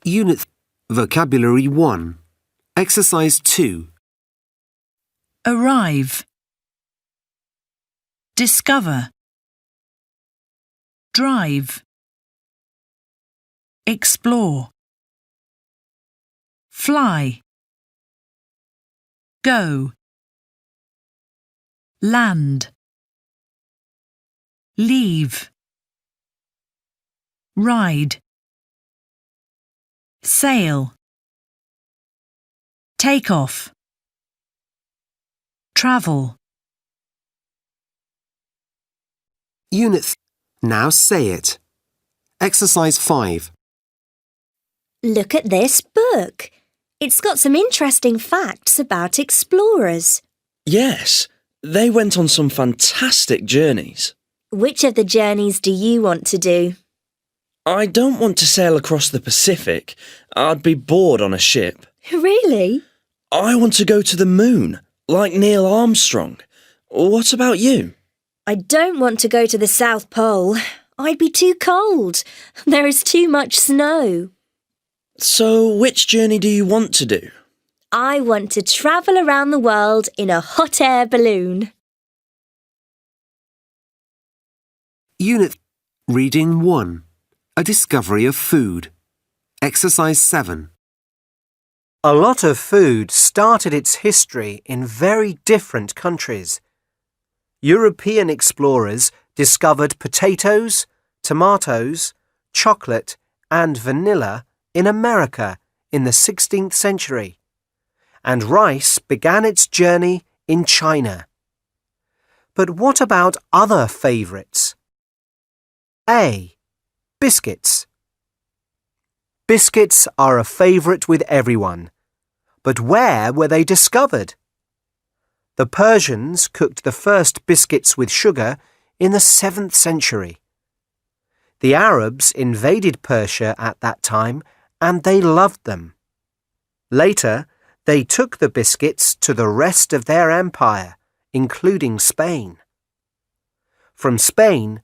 Unit Vocabulary 1. Exercise 2. Arrive. Discover. Drive. Explore. Fly. Go. Land. Leave. Ride. Sail. Take off. Travel. Unit Now say it. Exercise 5. Look at this book. It's got some interesting facts about explorers. Yes, they went on some fantastic journeys. Which of the journeys do you want to do? I don't want to sail across the Pacific. I'd be bored on a ship. Really? I want to go to the moon, like Neil Armstrong. What about you? I don't want to go to the South Pole. I'd be too cold. There is too much snow. So, which journey do you want to do? I want to travel around the world in a hot air balloon. Unit Reading 1. A discovery of food. Exercise 7. A lot of food started its history in very different countries. European explorers discovered potatoes, tomatoes, chocolate, and vanilla in America in the 16th century, and rice began its journey in China. But what about other favourites? A. Biscuits. Biscuits are a favourite with everyone. But where were they discovered? The Persians cooked the first biscuits with sugar in the 7th century. The Arabs invaded Persia at that time and they loved them. Later, they took the biscuits to the rest of their empire, including Spain. From Spain,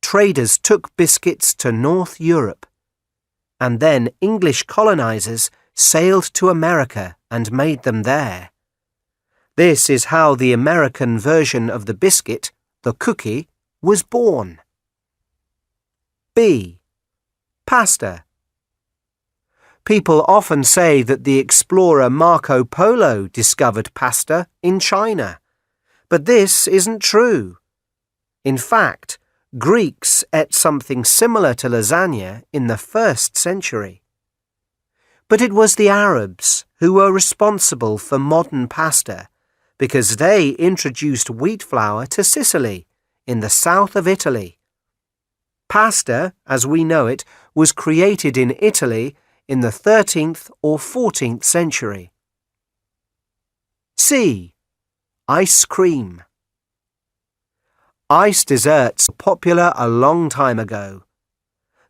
traders took biscuits to North Europe, and then English colonizers sailed to America and made them there. This is how the American version of the biscuit, the cookie, was born. B. Pasta. People often say that the explorer Marco Polo discovered pasta in China, but this isn't true. In fact, Greeks ate something similar to lasagna in the 1st century. But it was the Arabs who were responsible for modern pasta because they introduced wheat flour to Sicily in the south of Italy. Pasta, as we know it, was created in Italy in the 13th or 14th century. C. Ice cream. Ice desserts were popular a long time ago.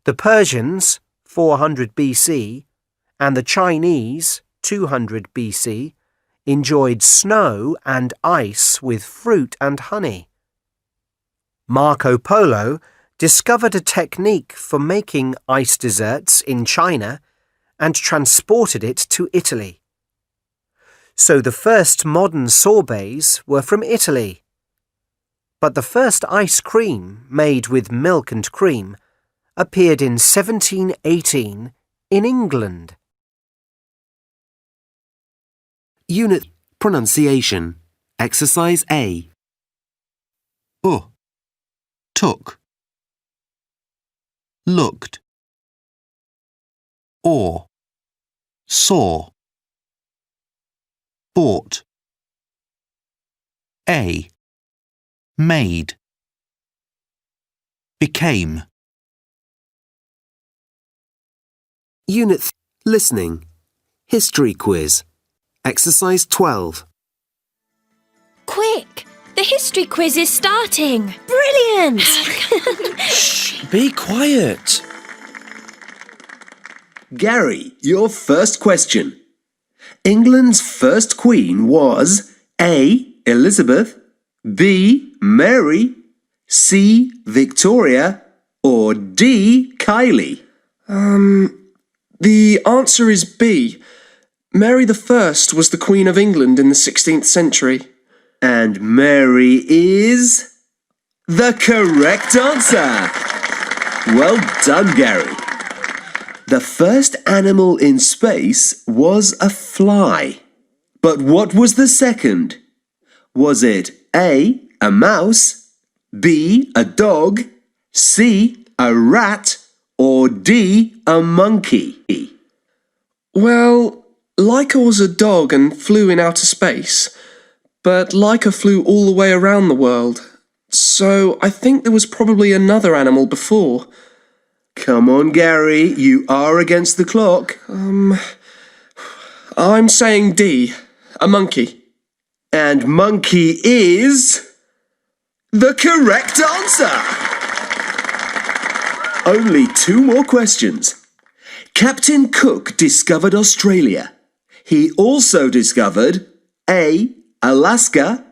The Persians, 400 BC, and the Chinese, 200 BC, enjoyed snow and ice with fruit and honey. Marco Polo discovered a technique for making ice desserts in China and transported it to Italy. So the first modern sorbets were from Italy. But the first ice cream made with milk and cream appeared in 1718 in England. Unit Pronunciation. Exercise A. Took. Looked. Or. Saw. Bought. A. Made. Became. Unit Listening. History quiz. Exercise 12. Quick! The history quiz is starting! Brilliant! Shh, be quiet. Gary, your first question. England's first queen was A. Elizabeth, B. Mary, C. Victoria, or D. Kylie? The answer is B. Mary I was the Queen of England in the 16th century. And Mary is the correct answer. Well done, Gary. The first animal in space was a fly. But what was the second? Was it A, a mouse, B, a dog, C, a rat, or D, a monkey? Well, Laika was a dog and flew in outer space, but Laika flew all the way around the world. So I think there was probably another animal before. Come on, Gary, you are against the clock. I'm saying D, a monkey. And monkey is the correct answer. Only 2 more questions. Captain Cook discovered Australia. He also discovered A, Alaska,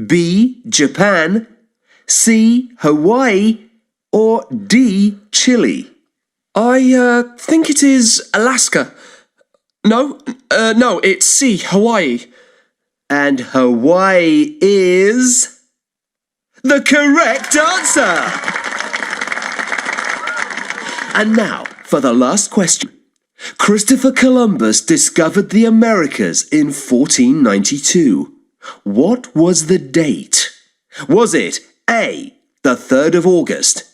B, Japan, C, Hawaii, or D, Chile? I think it is Alaska. No, it's C, Hawaii. And Hawaii is the correct answer. And now for the last question. Christopher Columbus discovered the Americas in 1492. What was the date? Was it A, the 3rd of August,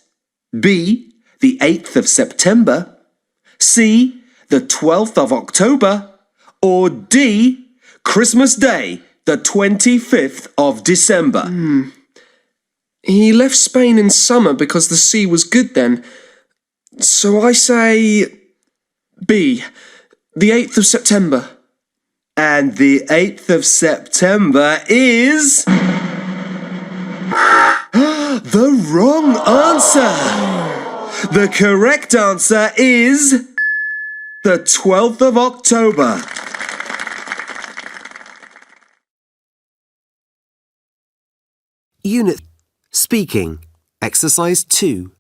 B, the 8th of September, C, the 12th of October, or D, Christmas Day, the 25th of December? He left Spain in summer because the sea was good then. So I say B, the 8th of September. And the 8th of September is the wrong answer. The correct answer is the 12th of October. Unit Speaking, Exercise 2.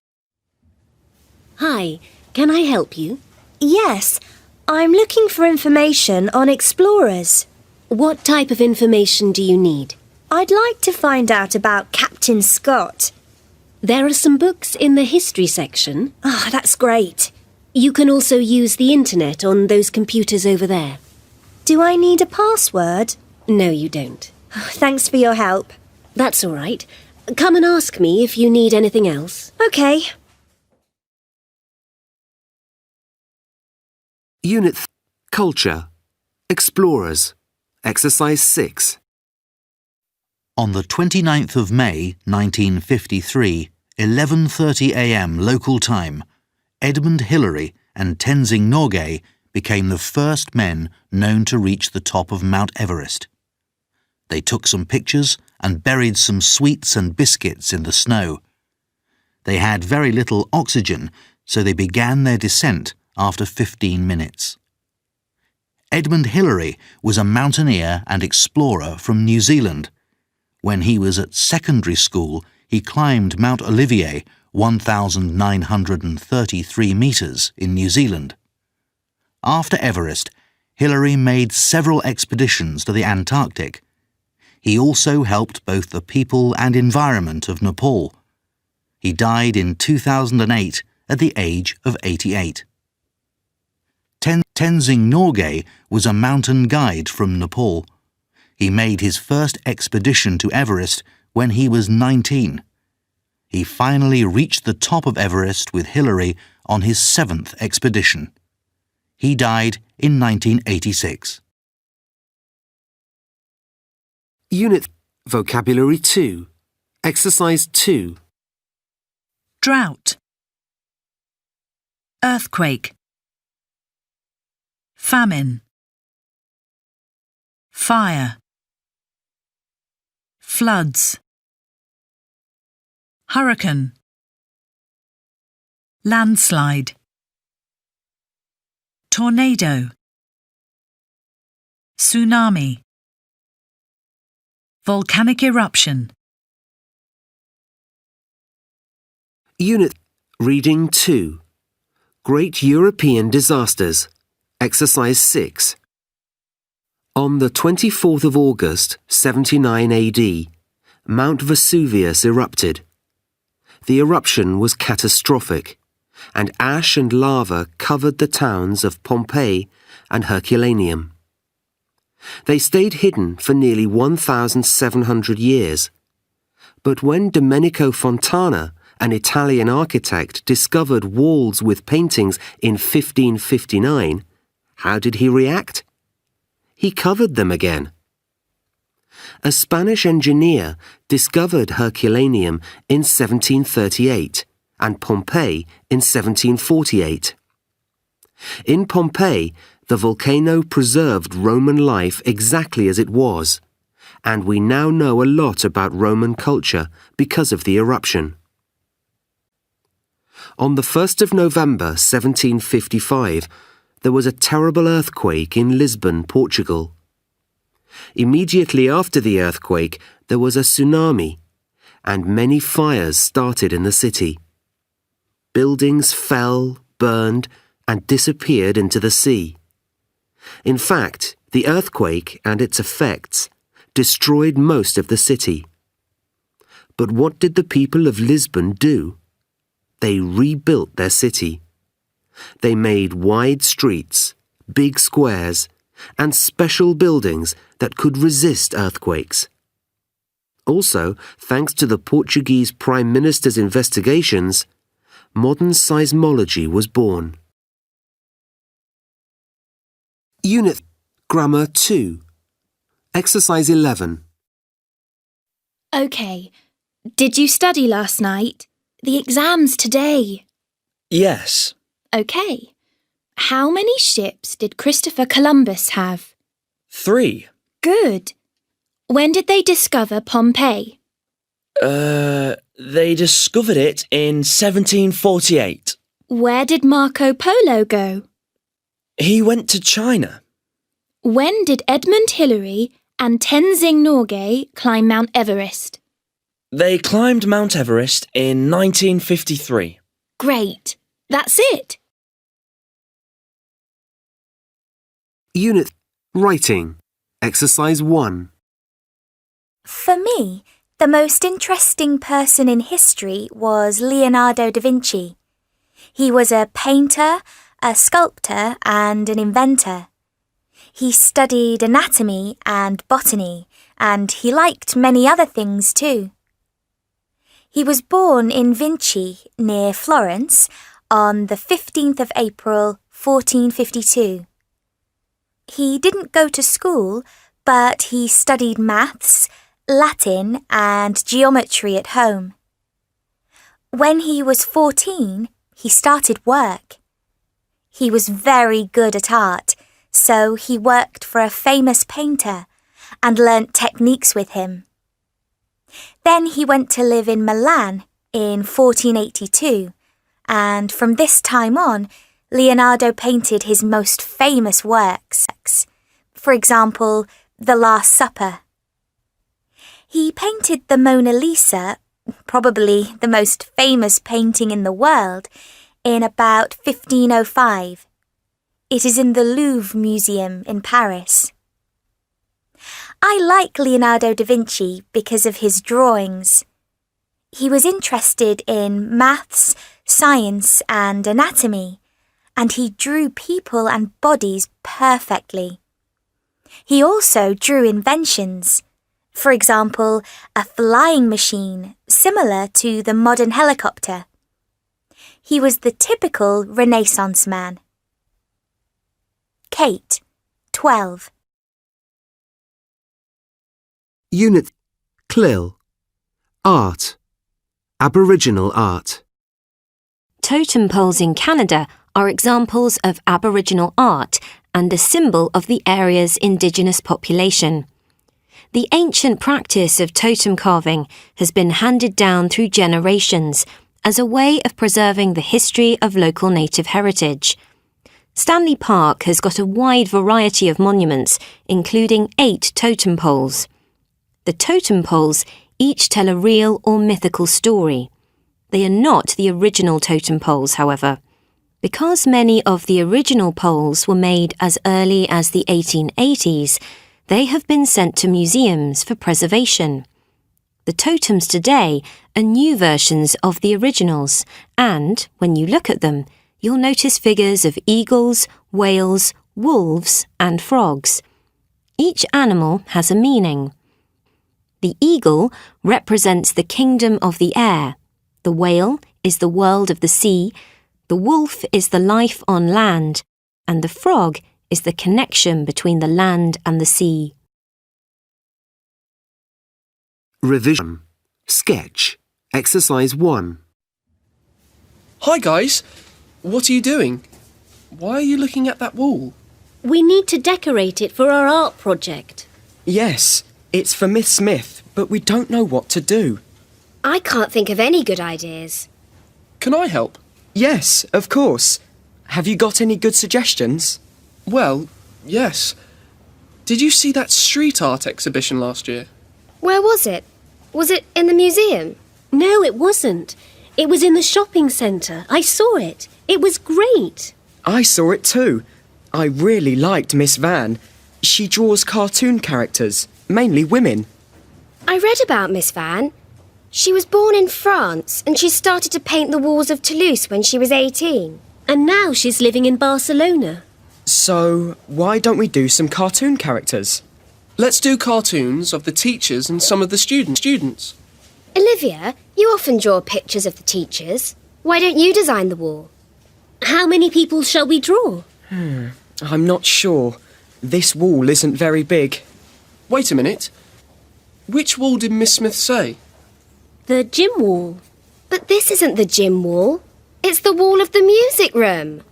Hi, can I help you? Yes, I'm looking for information on explorers. What type of information do you need? I'd like to find out about Captain Scott. There are some books in the history section. Ah, that's great. You can also use the internet on those computers over there. Do I need a password? No, you don't. Thanks for your help. That's all right. Come and ask me if you need anything else. OK. Unit Culture, Explorers, Exercise 6. On the 29th of May, 1953, 11:30 a.m. local time, Edmund Hillary and Tenzing Norgay became the first men known to reach the top of Mount Everest. They took some pictures and buried some sweets and biscuits in the snow. They had very little oxygen, so they began their descent after 15 minutes. Edmund Hillary was a mountaineer and explorer from New Zealand. When he was at secondary school, he climbed Mount Olivier, 1,933 metres in New Zealand. After Everest, Hillary made several expeditions to the Antarctic. He also helped both the people and environment of Nepal. He died in 2008 at the age of 88. Tenzing Norgay was a mountain guide from Nepal. He made his first expedition to Everest when he was 19. He finally reached the top of Everest with Hillary on his 7th expedition. He died in 1986. Unit Vocabulary 2, Exercise 2. Drought. Earthquake. Famine. Fire. Floods. Hurricane. Landslide. Tornado. Tsunami. Volcanic eruption. Unit Reading 2, Great European Disasters, Exercise 6. On the 24th of August, 79 AD, Mount Vesuvius erupted. The eruption was catastrophic, and ash and lava covered the towns of Pompeii and Herculaneum. They stayed hidden for nearly 1,700 years. But when Domenico Fontana, an Italian architect, discovered walls with paintings in 1559, how did he react? He covered them again. A Spanish engineer discovered Herculaneum in 1738 and Pompeii in 1748. In Pompeii, the volcano preserved Roman life exactly as it was, and we now know a lot about Roman culture because of the eruption. On the 1st of November 1755, there was a terrible earthquake in Lisbon, Portugal. Immediately after the earthquake, there was a tsunami, and many fires started in the city. Buildings fell, burned, and disappeared into the sea. In fact, the earthquake and its effects destroyed most of the city. But what did the people of Lisbon do? They rebuilt their city. They made wide streets, big squares, and special buildings that could resist earthquakes. Also, thanks to the Portuguese Prime Minister's investigations, modern seismology was born. Unit Grammar 2. Exercise 11. OK. Did you study last night? The exam's today. Yes. OK. How many ships did Christopher Columbus have? 3. Good. When did they discover Pompeii? They discovered it in 1748. Where did Marco Polo go? He went to China. When did Edmund Hillary and Tenzing Norgay climb Mount Everest? They climbed Mount Everest in 1953. Great. That's it. Unit Writing. Exercise 1. For me, the most interesting person in history was Leonardo da Vinci. He was a painter, a sculptor, and an inventor. He studied anatomy and botany, and he liked many other things too. He was born in Vinci, near Florence, on the 15th of April, 1452. He didn't go to school, but he studied maths, Latin, and geometry at home. When he was 14, he started work. He was very good at art, so he worked for a famous painter and learnt techniques with him. Then he went to live in Milan in 1482, and from this time on, Leonardo painted his most famous works. For example, The Last Supper. He painted the Mona Lisa, probably the most famous painting in the world, in about 1505. It is in the Louvre Museum in Paris. I like Leonardo da Vinci because of his drawings. He was interested in maths, science, and anatomy, and he drew people and bodies perfectly. He also drew inventions. For example, a flying machine similar to the modern helicopter. He was the typical Renaissance man. Kate, 12. Unit CLIL. Art. Aboriginal art. Totem poles in Canada are examples of Aboriginal art and a symbol of the area's Indigenous population. The ancient practice of totem carving has been handed down through generations as a way of preserving the history of local native heritage. Stanley Park has got a wide variety of monuments, including 8 totem poles. The totem poles each tell a real or mythical story. They are not the original totem poles, however. Because many of the original poles were made as early as the 1880s, they have been sent to museums for preservation. The totems today are new versions of the originals, and, when you look at them, you'll notice figures of eagles, whales, wolves, and frogs. Each animal has a meaning. The eagle represents the kingdom of the air, the whale is the world of the sea, the wolf is the life on land, and the frog is the connection between the land and the sea. Revision. Sketch. Exercise 1. Hi guys, what are you doing? Why are you looking at that wall? We need to decorate it for our art project. Yes, it's for Miss Smith, but we don't know what to do. I can't think of any good ideas. Can I help? Yes, of course. Have you got any good suggestions? Well, yes. Did you see that street art exhibition last year? Where was it? Was it in the museum? No, it wasn't. It was in the shopping centre. I saw it. It was great. I saw it too. I really liked Miss Van. She draws cartoon characters, mainly women. I read about Miss Van. She was born in France and she started to paint the walls of Toulouse when she was 18. And now she's living in Barcelona. So, why don't we do some cartoon characters? Let's do cartoons of the teachers and some of the students. Olivia, you often draw pictures of the teachers. Why don't you design the wall? How many people shall we draw? I'm not sure. This wall isn't very big. Wait a minute. Which wall did Miss Smith say? The gym wall. But this isn't the gym wall. It's the wall of the music room.